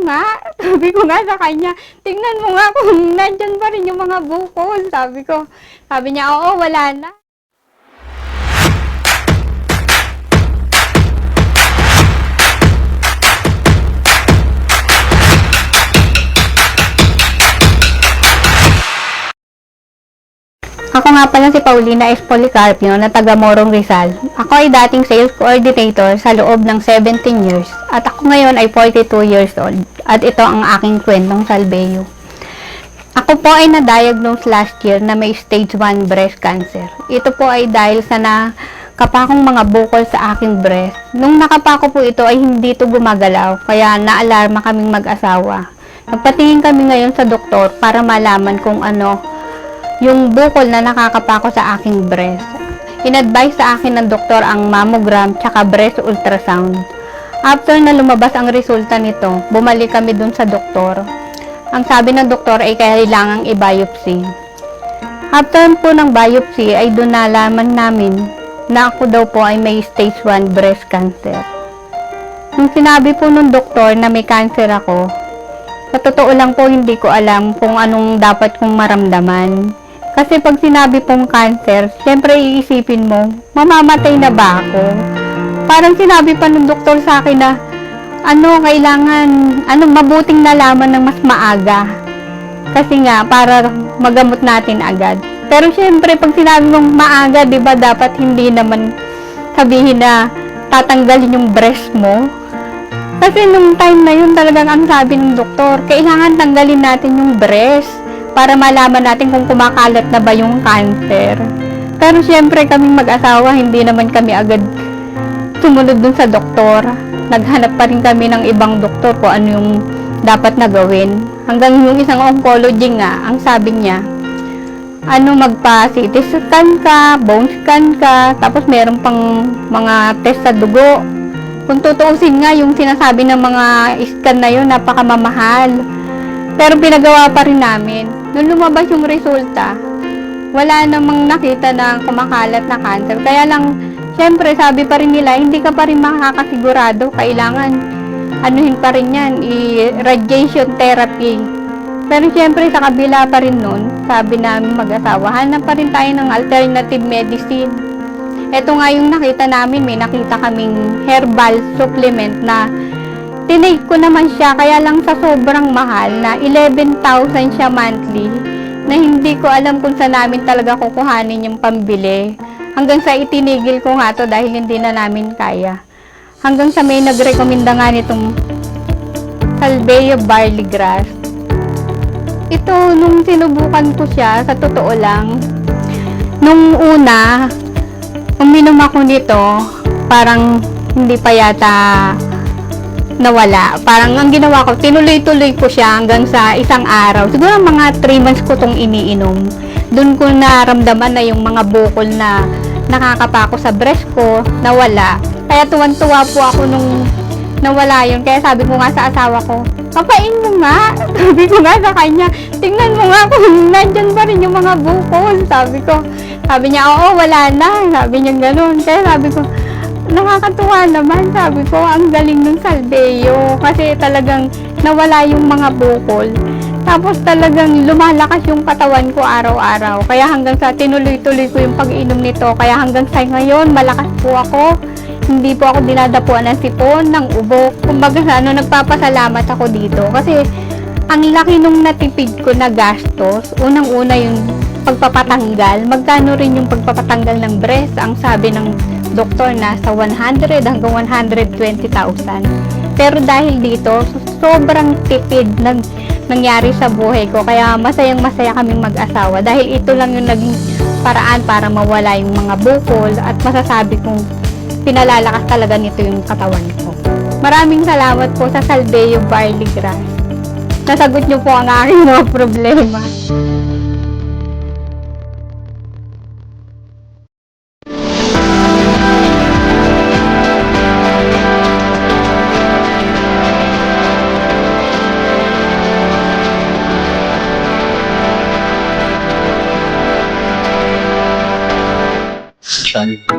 nga. Sabi ko nga sa kanya, tingnan mo nga kung nandyan pa rin yung mga bukol. Sabi ko. Sabi niya, oo, wala na. Ako nga pala si Paulina S. Policarpio na taga Morong Rizal. Ako ay dating sales coordinator sa loob ng 17 years at ako ngayon ay 42 years old at ito ang aking kwentong salbeyo. Ako po ay na-diagnose last year na may stage 1 breast cancer. Ito po ay dahil sa nakapakong mga bukol sa aking breast. Nung nakapako po ito ay hindi ito gumagalaw kaya naalarma kaming mag-asawa. Nagpatingin kami ngayon sa doktor para malaman kung ano yung bukol na nakakapako sa aking breast. In-advise sa akin ng doktor ang mammogram tsaka breast ultrasound. After na lumabas ang resulta nito, bumalik kami dun sa doktor. Ang sabi ng doktor ay kailangang i-biopsy. After po ng biopsy ay dun nalaman namin na ako daw po ay may stage 1 breast cancer. Nung sinabi po ng doktor na may cancer ako, sa totoo lang po hindi ko alam kung anong dapat kong maramdaman. Kasi pag sinabi pong cancer, syempre iisipin mo, mamamatay na ba ako? Parang sinabi pa ng doktor sa akin na, kailangan, mabuting nalaman ng mas maaga. Kasi nga, para magamot natin agad. Pero syempre, pag sinabi mong maaga, di ba dapat hindi naman sabihin na tatanggalin yung breast mo? Kasi nung time na yun, talagang ang sabi ng doktor, kailangan tanggalin natin yung breast para malaman natin kung kumakalat na ba yung cancer. Pero syempre kaming mag-asawa, hindi naman kami agad sumunod dun sa doktor. Naghanap pa rin kami ng ibang doktor kung ano yung dapat na gawin. Hanggang yung isang oncology nga, ang sabi niya, magpa-CT scan ka, bone scan ka, tapos meron pang mga test sa dugo. Kung tutuusin nga, yung sinasabi ng mga scan na yun, napakamamahal. Pero pinagawa pa rin namin. Nung lumabas yung resulta, wala namang nakita na kumakalat na cancer. Kaya lang, syempre, sabi pa rin nila, hindi ka pa rin makakasigurado. Kailangan, anuhin pa rin yan, radiation therapy. Pero syempre, sa kabila pa rin nun, sabi namin mag-asawa, hanap pa rin tayo ng alternative medicine. Ito nga yung nakita namin, may nakita kaming herbal supplement na tinake ko naman siya, kaya lang sa sobrang mahal na 11,000 siya monthly, na hindi ko alam kung saan namin talaga kukuhanin yung pambili. Hanggang sa itinigil ko nga to dahil hindi na namin kaya. Hanggang sa may nagrekomenda nga nitong Salbeo Barley Grass. Ito, nung sinubukan ko siya, sa totoo lang, nung una, uminom ako nito, parang hindi pa yata nawala. Parang ang ginawa ko, tinuloy-tuloy ko siya hanggang sa isang araw. Siguro mga 3 months ko tong iniinom. Doon ko naramdaman na yung mga bukol na nakakapako sa breast ko, nawala. Kaya tuwan-tuwa po ako nung nawala yun. Kaya sabi ko nga sa asawa ko, kapain mo nga. Sabi ko nga sa kanya, tingnan mo nga kung nandyan pa rin yung mga bukol. Sabi niya, oo, wala na. Sabi niya ganun. Kaya sabi ko, nakakatuwa naman, sabi ko, ang galing ng salbeyo kasi talagang nawala yung mga bukol. Tapos talagang lumalakas yung katawan ko araw-araw. Kaya hanggang sa tinuloy-tuloy ko yung pag-inom nito. Kaya hanggang sa ngayon, malakas po ako. Hindi po ako dinadapuan ng sipon, ng ubo. Kumbaga nagpapasalamat ako dito. Kasi ang laki nung natipid ko na gastos. Unang-una yung pagpapatanggal. Magkano rin yung pagpapatanggal ng breast? Ang sabi ng doktor na sa 100 hanggang 120,000. Pero dahil dito, sobrang tipid nangyari sa buhay ko. Kaya masayang-masaya kaming mag-asawa. Dahil ito lang yung naging paraan para mawala yung mga bukol at masasabi kong pinalalakas talaga nito yung katawan ko. Maraming salamat po sa Salbeo Barley Grass. Nasagot niyo po ang aking mga problema. Saan?